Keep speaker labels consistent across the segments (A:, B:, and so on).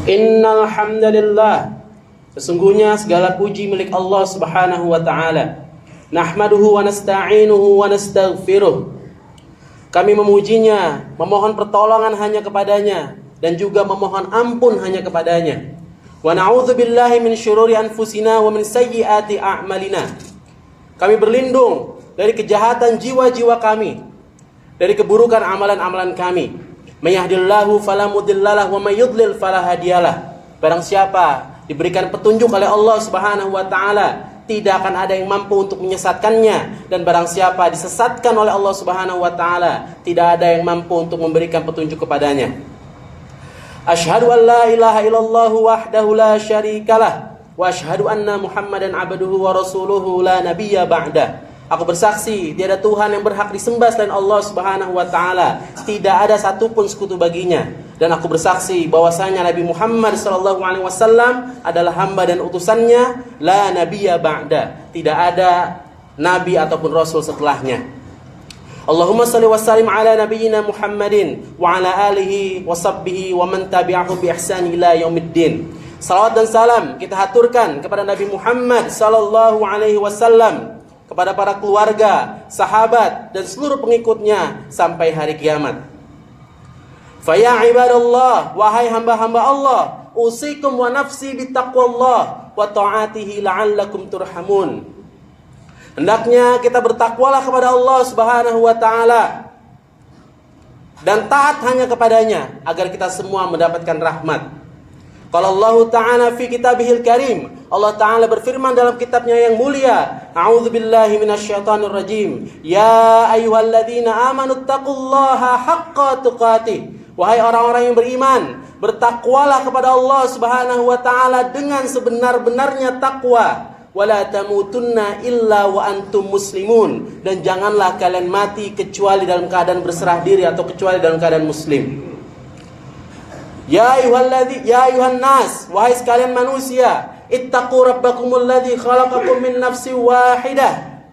A: Innal hamdalillah, sesungguhnya segala puji milik Allah Subhanahu wa taala. Nahmaduhu wa nasta'inuhu wa nastaghfiruh. Kami memujinya, memohon pertolongan hanya kepadanya dan juga memohon ampun hanya kepadanya. Wa na'udzubillahi min syururi anfusina wa min sayyiati a'malina. Kami berlindung dari kejahatan jiwa-jiwa kami, dari keburukan amalan-amalan kami. May yahdihillahu fala mudhillalah wa may yudlil fala hadiyalah. Barang siapa diberikan petunjuk oleh Allah Subhanahu wa taala, tidak akan ada yang mampu untuk menyesatkannya, dan barang siapa disesatkan oleh Allah Subhanahu wa taala, tidak ada yang mampu untuk memberikan petunjuk kepadanya. Asyhadu an la ilaha illallah wahdahu la syarikalah wa asyhadu anna Muhammadan abduhu wa rasuluhu la nabiyya ba'dah. Aku bersaksi tiada Tuhan yang berhak disembah selain Allah Subhanahu wa taala, tidak ada satupun sekutu baginya, dan aku bersaksi bahwasanya Nabi Muhammad sallallahu alaihi wasallam adalah hamba dan utusannya, la nabiyya ba'da, tidak ada nabi ataupun rasul setelahnya. Allahumma shalli wa sallim ala nabiyyina Muhammadin wa ala alihi wa sahbihi wa man tabi'ahu bi ihsan ila yaumiddin. Salawat dan salam kita haturkan kepada Nabi Muhammad sallallahu alaihi wasallam, kepada para keluarga, sahabat, dan seluruh pengikutnya sampai hari kiamat. Faya ibadallah, wahai hamba-hamba Allah, usikum wa nafsi bittaqwallah wa ta'atihi la'allakum turhamun. Hendaknya kita bertakwalah kepada Allah Subhanahu wa taala dan taat hanya kepadanya agar kita semua mendapatkan rahmat. Kalau Allah Ta'ala fi kitabihil karim, Allah Ta'ala berfirman dalam kitabnya yang mulia, a'udzubillahi minasyaitonir rajim, ya ayyuhalladzina amanu taqullaha haqqa tuqatih. Wahai orang-orang yang beriman, bertakwalah kepada Allah Subhanahu wa taala dengan sebenar-benarnya takwa. Wala tamutunna illa wa antum muslimun, dan janganlah kalian mati kecuali dalam keadaan berserah diri atau kecuali dalam keadaan muslim. Ya ayuhan nas, wahai sekalian manusia, ittaqu rabbakumul ladzi khalaqakum min nafsin wahidah.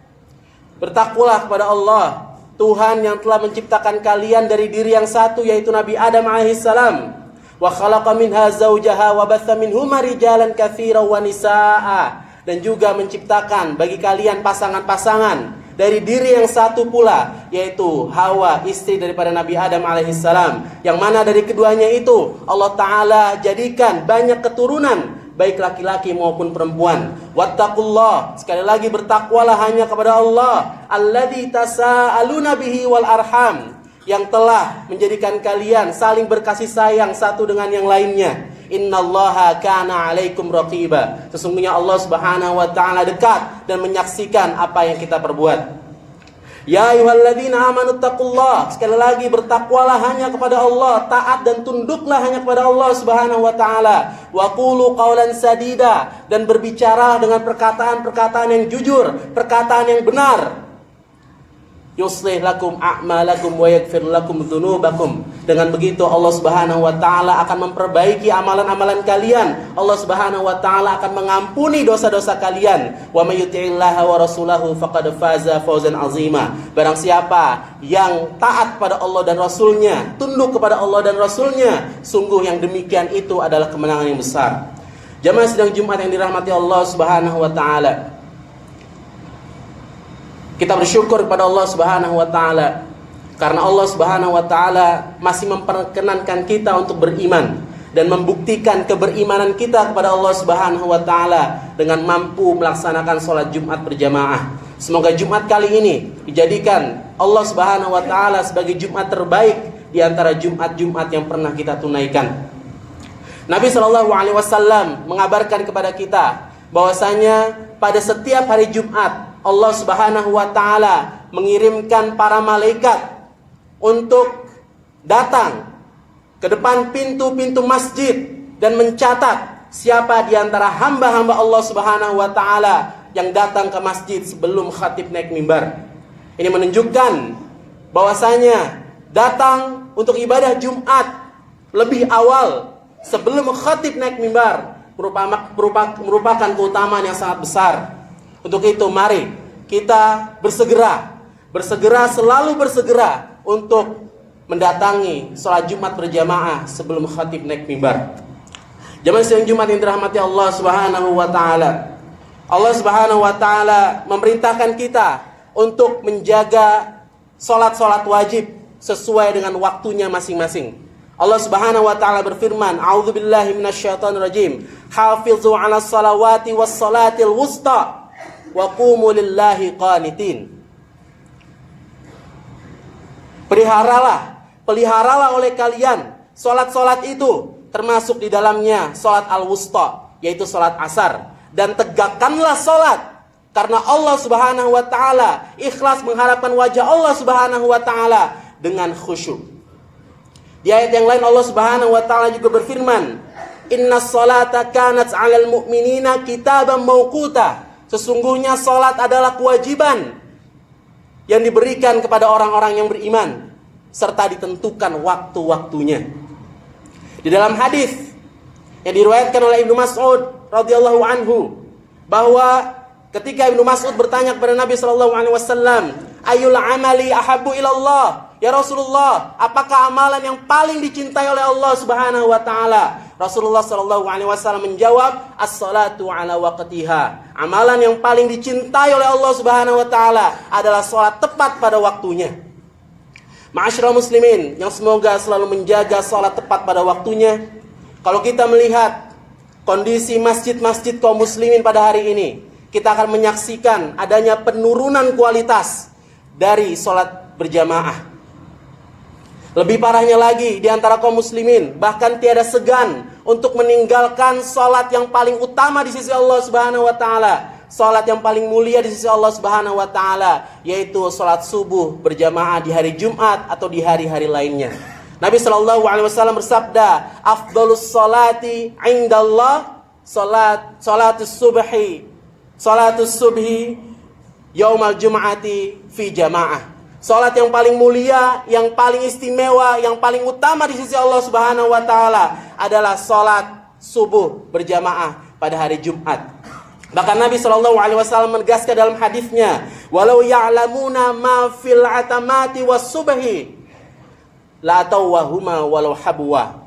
A: Bertakwalah kepada Allah, Tuhan yang telah menciptakan kalian dari diri yang satu, yaitu Nabi Adam alaihissalam. Wa khalaqa minha zawjaha wa batha minhuma rijalan katsiran wa nisaa, dan juga menciptakan bagi kalian pasangan-pasangan dari diri yang satu pula, yaitu Hawa, istri daripada Nabi Adam alaihissalam, yang mana dari keduanya itu Allah Ta'ala jadikan banyak keturunan, baik laki-laki maupun perempuan. Wattaqullah, sekali lagi bertakwalah hanya kepada Allah, alladzi tasaaluna bihi wal arham, yang telah menjadikan kalian saling berkasih sayang satu dengan yang lainnya. Innallaha kana 'alaikum raqiba, sesungguhnya Allah Subhanahu wa taala dekat dan menyaksikan apa yang kita perbuat. Ya ayyuhalladzina amanu taqullah, sekali lagi bertakwalah hanya kepada Allah, taat dan tunduklah hanya kepada Allah Subhanahu wa taala. Wa qulu qawlan sadida, dan berbicara dengan perkataan-perkataan yang jujur, perkataan yang benar. Yuslih lakum a'malakum wa yaghfir lakum dzunubakum. Dengan begitu Allah Subhanahu wa taala akan memperbaiki amalan-amalan kalian. Allah Subhanahu wa taala akan mengampuni dosa-dosa kalian. Wa may yuti'illaha wa rasulahu faqad faza fawzan 'azima. Barang siapa yang taat pada Allah dan Rasulnya, tunduk kepada Allah dan Rasulnya, sungguh yang demikian itu adalah kemenangan yang besar. Jamaah sidang Jumat yang dirahmati Allah Subhanahu wa taala, kita bersyukur kepada Allah Subhanahu wa taala karena Allah Subhanahu wa taala masih memperkenankan kita untuk beriman dan membuktikan keberimanan kita kepada Allah Subhanahu wa taala dengan mampu melaksanakan sholat Jumat berjamaah. Semoga Jumat kali ini dijadikan Allah Subhanahu wa taala sebagai Jumat terbaik di antara Jumat-Jumat yang pernah kita tunaikan. Nabi sallallahu alaihi wasallam mengabarkan kepada kita bahwasanya pada setiap hari Jumat Allah Subhanahu wa taala mengirimkan para malaikat untuk datang ke depan pintu-pintu masjid dan mencatat siapa di antara hamba-hamba Allah Subhanahu wa taala yang datang ke masjid sebelum khatib naik mimbar. Ini menunjukkan bahwasanya datang untuk ibadah Jumat lebih awal sebelum khatib naik mimbar merupakan keutamaan yang sangat besar. Untuk itu mari kita selalu bersegera untuk mendatangi sholat Jumat berjamaah sebelum khatib naik mimbar. Jamaah sidang Jumat yang dirahmati Allah Subhanahu wa taala. Allah Subhanahu wa taala memerintahkan kita untuk menjaga salat-salat wajib sesuai dengan waktunya masing-masing. Allah Subhanahu wa taala berfirman, "A'udzubillahi minasyaitonir rajim. Hafizu 'alas salawati was salatil wusta wa qumu lillahi qanitin." Peliharalah oleh kalian salat-salat itu, termasuk di dalamnya salat al-wusta, yaitu salat asar, dan tegakkanlah salat karena Allah Subhanahu wa taala, ikhlas mengharapkan wajah Allah Subhanahu wa taala dengan khusyuk. Di ayat yang lain Allah Subhanahu wa taala juga berfirman, "Innas salata kanat 'alal mu'minina kitaban mauquta." Sesungguhnya salat adalah kewajiban yang diberikan kepada orang-orang yang beriman serta ditentukan waktu-waktunya. Di dalam hadis yang diriwayatkan oleh Ibnu Mas'ud radhiyallahu anhu, bahwa ketika Ibnu Mas'ud bertanya kepada Nabi sallallahu alaihi wasallam, "Ayyul amali ahabbu ilallah?" Ya Rasulullah, apakah amalan yang paling dicintai oleh Allah Subhanahu wa taala? Rasulullah sallallahu alaihi wasallam menjawab, "As-salatu ala waqtiha." Amalan yang paling dicintai oleh Allah Subhanahu wa taala adalah salat tepat pada waktunya. Ma'asyiral muslimin yang semoga selalu menjaga salat tepat pada waktunya. Kalau kita melihat kondisi masjid-masjid kaum muslimin pada hari ini, kita akan menyaksikan adanya penurunan kualitas dari salat berjamaah. Lebih parahnya lagi, di antara kaum muslimin bahkan tiada segan untuk meninggalkan salat yang paling utama di sisi Allah Subhanahu wa taala, salat yang paling mulia di sisi Allah Subhanahu wa taala, yaitu salat subuh berjamaah di hari Jumat atau di hari-hari lainnya. Nabi sallallahu alaihi wasallam bersabda, "Afdhalus salati 'indallah salatus subhi yaumal jum'ati fi jamaah." Salat yang paling mulia, yang paling istimewa, yang paling utama di sisi Allah Subhanahu wa taala adalah salat subuh berjamaah pada hari Jumat. Bahkan Nabi sallallahu alaihi wasallam menegaskan dalam hadisnya, "Walau ya'lamuna ma fil atamati was subhi la tawahuma walau habwa."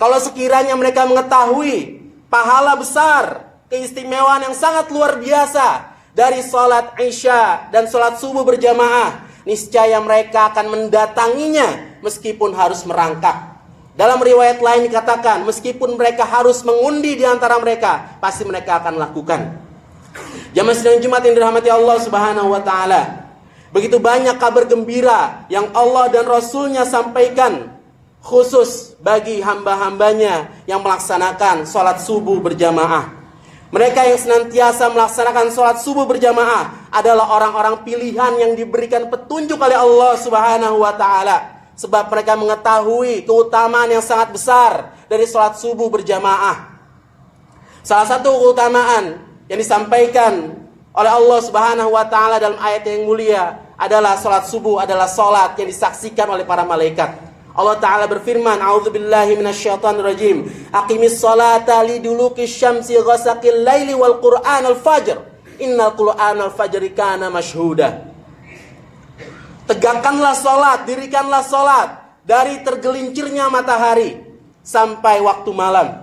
A: Kalau sekiranya mereka mengetahui pahala besar, keistimewaan yang sangat luar biasa dari salat Isya dan salat subuh berjamaah, niscaya mereka akan mendatanginya meskipun harus merangkak. Dalam riwayat lain dikatakan, meskipun mereka harus mengundi di antara mereka, pasti mereka akan lakukan. Jamaah sidang Jumat yang dirahmati Allah Subhanahu wa taala, begitu banyak kabar gembira yang Allah dan Rasul-Nya sampaikan khusus bagi hamba-hambanya yang melaksanakan salat subuh berjamaah. Mereka yang senantiasa melaksanakan sholat subuh berjamaah adalah orang-orang pilihan yang diberikan petunjuk oleh Allah Subhanahu wa taala, sebab mereka mengetahui keutamaan yang sangat besar dari sholat subuh berjamaah. Salah satu keutamaan yang disampaikan oleh Allah Subhanahu wa taala dalam ayat yang mulia adalah sholat subuh adalah sholat yang disaksikan oleh para malaikat. Allah Ta'ala berfirman, "A'udzubillahi minasyaitonir rajim. Aqimis sholata liduluki syamsi ghasaqil laili wal qur'anal fajr. Innal qur'anal fajri kana mashhuda." Tegakkanlah salat, dirikanlah salat dari tergelincirnya matahari sampai waktu malam.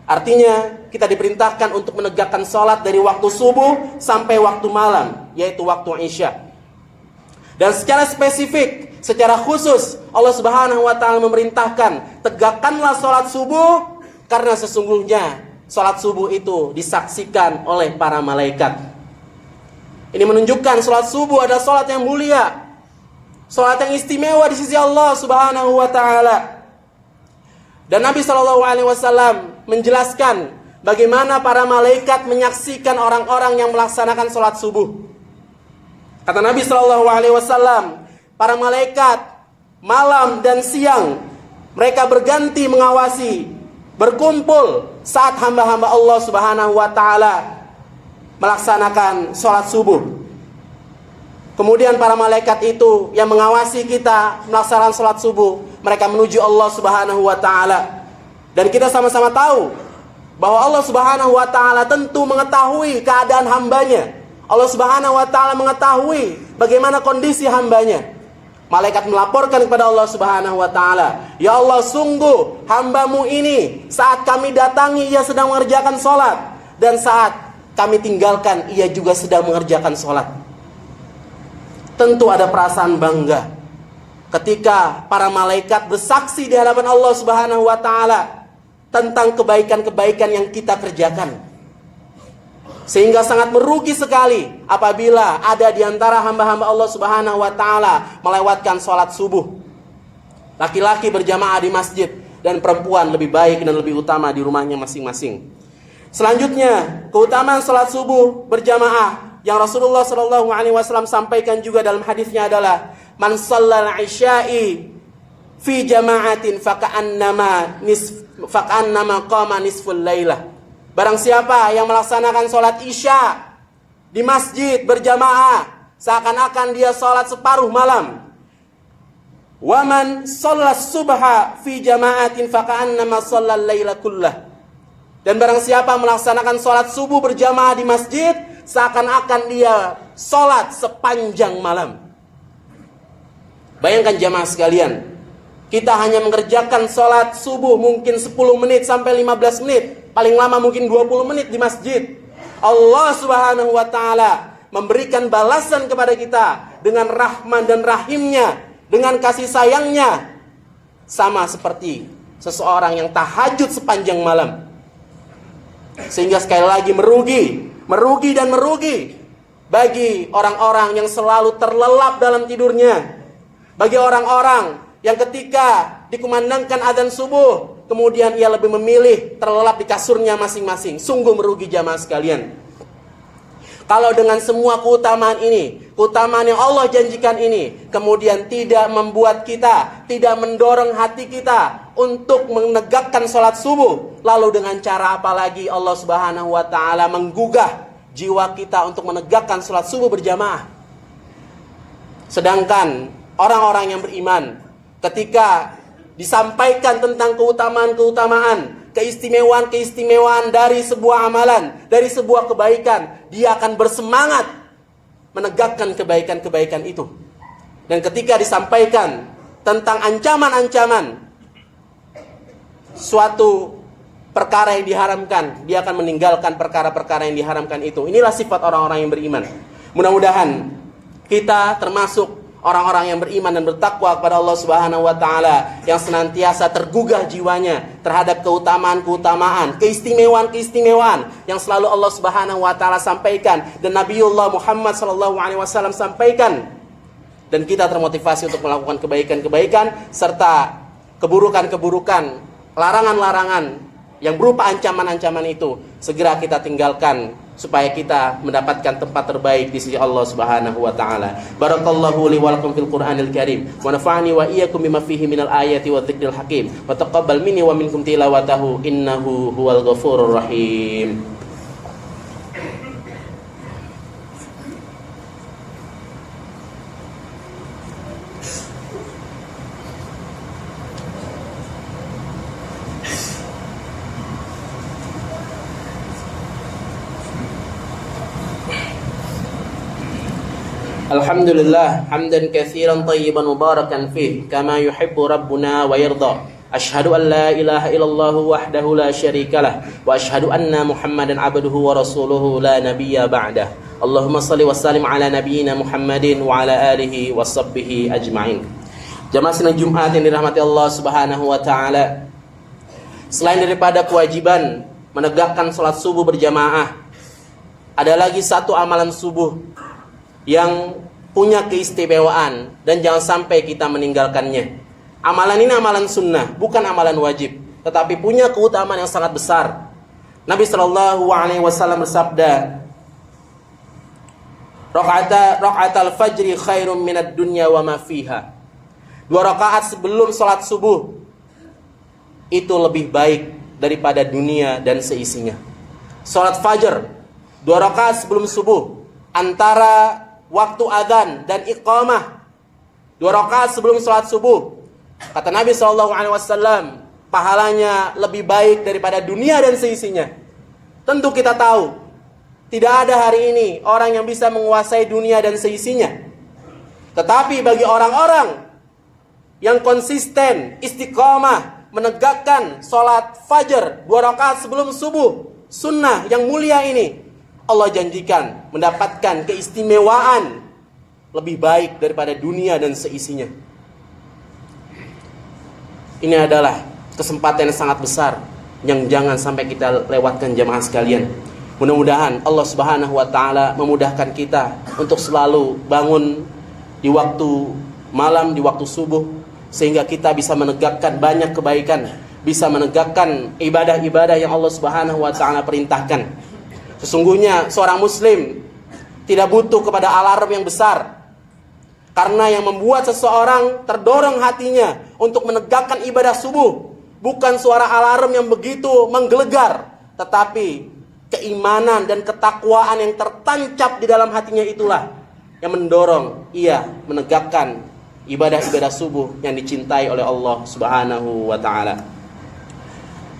A: Artinya kita diperintahkan untuk menegakkan salat dari waktu subuh sampai waktu malam, yaitu waktu Isya. Dan secara spesifik, secara khusus Allah Subhanahu wa taala memerintahkan, tegakkanlah salat subuh karena sesungguhnya salat subuh itu disaksikan oleh para malaikat. Ini menunjukkan salat subuh adalah salat yang mulia, salat yang istimewa di sisi Allah Subhanahu wa taala. Dan Nabi sallallahu alaihi wasallam menjelaskan bagaimana para malaikat menyaksikan orang-orang yang melaksanakan salat subuh. Kata Nabi sallallahu alaihi wasallam, para malaikat malam dan siang mereka berganti mengawasi, berkumpul saat hamba-hamba Allah Subhanahu wa taala melaksanakan salat subuh. Kemudian para malaikat itu yang mengawasi kita melaksanakan salat subuh, mereka menuju Allah Subhanahu wa taala. Dan kita sama-sama tahu bahwa Allah Subhanahu wa taala tentu mengetahui keadaan hambanya. Allah Subhanahu wa taala mengetahui bagaimana kondisi hambanya. Malaikat melaporkan kepada Allah Subhanahu wa ta'ala, ya Allah, sungguh hamba-Mu ini saat kami datangi ia sedang mengerjakan sholat, dan saat kami tinggalkan ia juga sedang mengerjakan sholat. Tentu ada perasaan bangga ketika para malaikat bersaksi di hadapan Allah Subhanahu wa ta'ala tentang kebaikan-kebaikan yang kita kerjakan. Sehingga sangat merugi sekali apabila ada di antara hamba-hamba Allah Subhanahu wa ta'ala melewatkan sholat subuh. Laki-laki berjamaah di masjid dan perempuan lebih baik dan lebih utama di rumahnya masing-masing. Selanjutnya, keutamaan sholat subuh berjamaah yang Rasulullah SAW sampaikan juga dalam hadisnya adalah man shallal isya'i fi jama'atin faka'annama qama nisful lailah. Barang siapa yang melaksanakan sholat isya di masjid berjamaah, seakan-akan dia sholat separuh malam. Waman shollas subha fi jama'atin faka'annama shallal laila kullah. Dan barang siapa melaksanakan sholat subuh berjamaah di masjid, seakan-akan dia sholat sepanjang malam. Bayangkan jamaah sekalian, kita hanya mengerjakan sholat subuh mungkin 10 menit sampai 15 menit. Paling lama mungkin 20 menit di masjid. Allah Subhanahu wa ta'ala memberikan balasan kepada kita dengan rahman dan rahimnya, dengan kasih sayangnya, sama seperti seseorang yang tahajud sepanjang malam. Sehingga sekali lagi merugi dan merugi bagi orang-orang yang selalu terlelap dalam tidurnya, bagi orang-orang yang ketika dikumandangkan azan subuh kemudian ia lebih memilih terlelap di kasurnya masing-masing. Sungguh merugi jamaah sekalian. Kalau dengan semua keutamaan ini, keutamaan yang Allah janjikan ini, kemudian tidak membuat kita, tidak mendorong hati kita untuk menegakkan sholat subuh, lalu dengan cara apa lagi Allah Subhanahu wa ta'ala menggugah jiwa kita untuk menegakkan sholat subuh berjamaah? Sedangkan orang-orang yang beriman, ketika disampaikan tentang keutamaan-keutamaan, keistimewaan-keistimewaan dari sebuah amalan, dari sebuah kebaikan, dia akan bersemangat menegakkan kebaikan-kebaikan itu. Dan ketika disampaikan tentang ancaman-ancaman suatu perkara yang diharamkan, dia akan meninggalkan perkara-perkara yang diharamkan itu. Inilah sifat orang-orang yang beriman. Mudah-mudahan kita termasuk orang-orang yang beriman dan bertakwa kepada Allah Subhanahu wa ta'ala, yang senantiasa tergugah jiwanya terhadap keutamaan-keutamaan, keistimewaan-keistimewaan yang selalu Allah Subhanahu wa ta'ala sampaikan dan Nabiullah Muhammad SAW sampaikan. Dan kita termotivasi untuk melakukan kebaikan-kebaikan serta keburukan-keburukan, larangan-larangan yang berupa ancaman-ancaman itu segera kita tinggalkan, supaya kita mendapatkan tempat terbaik di sisi Allah Subhanahu wa ta'ala. Barakallahu li wa lakum fil Qur'anil Karim wa nafa'ani wa iyyakum bima fihi minal ayati wa dzikril hakim wa taqabbal minni wa minkum tilawatahu innahu huwal ghafurur rahim. Alhamdulillah hamdan katsiran tayyiban mubarakan fih kama yuhibbu rabbuna wa yarda. Asyhadu an la ilaha illallah wahdahu la syarikalah wa asyhadu anna Muhammadan abduhu wa rasuluhu la nabiyya ba'dah. Allahumma shalli wa sallim ala nabiyyina Muhammadin wa ala alihi wa sahbihi ajma'in. Jamaah sidang Jumat yang dirahmati Allah Subhanahu wa ta'ala, selain daripada kewajiban menegakkan salat subuh berjamaah, ada lagi satu amalan subuh yang punya keistimewaan dan jangan sampai kita meninggalkannya. Amalan ini amalan sunnah, bukan amalan wajib, tetapi punya keutamaan yang sangat besar. Nabi SAW bersabda, Raka'atal fajri khairum minad dunya wa ma fiha. 2 rakaat sebelum salat subuh itu lebih baik daripada dunia dan seisinya. Salat fajar 2 rakaat sebelum subuh, antara waktu adzan dan iqamah 2 rakaat sebelum salat subuh, kata Nabi SAW, pahalanya lebih baik daripada dunia dan seisinya. Tentu kita tahu tidak ada hari ini orang yang bisa menguasai dunia dan seisinya. Tetapi bagi orang-orang yang konsisten, istiqamah, menegakkan sholat fajar 2 rakaat sebelum subuh, sunnah yang mulia ini, Allah janjikan mendapatkan keistimewaan lebih baik daripada dunia dan seisinya. Ini adalah kesempatan yang sangat besar yang jangan sampai kita lewatkan jamaah sekalian. Mudah-mudahan Allah Subhanahu wa taala memudahkan kita untuk selalu bangun di waktu malam, di waktu subuh, sehingga kita bisa menegakkan banyak kebaikan, bisa menegakkan ibadah-ibadah yang Allah Subhanahu wa taala perintahkan. Sesungguhnya seorang muslim tidak butuh kepada alarm yang besar, karena yang membuat seseorang terdorong hatinya untuk menegakkan ibadah subuh bukan suara alarm yang begitu menggelegar, tetapi keimanan dan ketakwaan yang tertancap di dalam hatinya itulah yang mendorong ia menegakkan ibadah-ibadah subuh yang dicintai oleh Allah Subhanahu wa taala.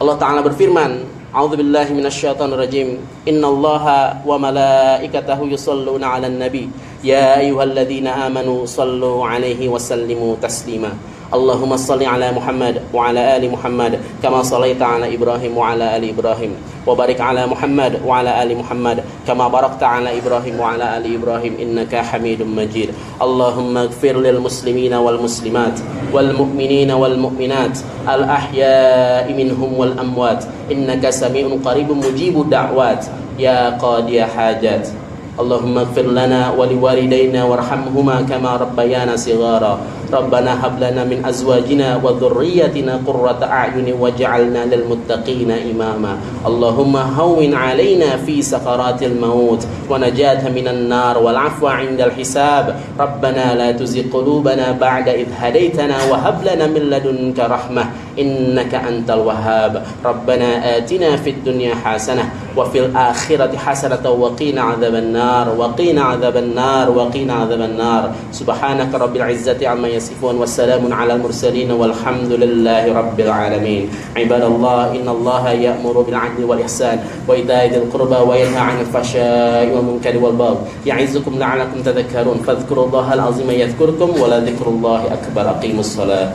A: Allah taala berfirman, a'udzubillahi minasyaitonirrajim, innallaha wa malaikatahu yusholluna 'alan nabi ya ayyuhalladzina amanu shallu 'alaihi wa sallimu taslima. Allahumma shalli ala Muhammad wa ala ali Muhammad kama shallaita ala Ibrahim wa ala ali Ibrahim wa barik ala Muhammad wa ala ali Muhammad kama barakta ala Ibrahim wa ala ali Ibrahim innaka Hamidum Majid. Allahumma ighfir lil muslimina wal muslimat wal mu'minina wal mu'minat al ahya'i minhum wal amwat innaka sami'un qaribun mujibud da'wat ya qadiyah hajat. Allahumma ighfir lana wa liwalidayna warhamhuma kama rabbayana shighara. Rabbana hab lana min azwajina wa dhurriyyatina qurrata a'yunin waj'alna lil muttaqina imama. Allahumma hawwin 'alaina fi sakaratil maut wa najatha minan nar wal 'afwa 'indal hisab. Rabbana la tuzigh qulubana ba'da idh hadaitana wa hab lana min ladunka rahmah innaka antal wahhab. Rabbana atina fid dunya hasanah wa fil akhirati hasanatan wa qina 'adzaban nar wa qina 'adzaban nar wa qina 'adzaban nar. Subhanaka rabbil izzati 'amma yasifun wassalamun 'alal mursalin walhamdulillahi rabbil alamin. Ibadallah, innallaha ya'muru bil 'adli wal ihsan wa ita'i dzil qurba wa yanha 'anil fahsya'i wal munkari wal baghi ya'izukum la'allakum tadhakkarun. Fadhkurullahal 'azima yadhkurkum wa la dzikrullahi akbar. Aqimus shalah.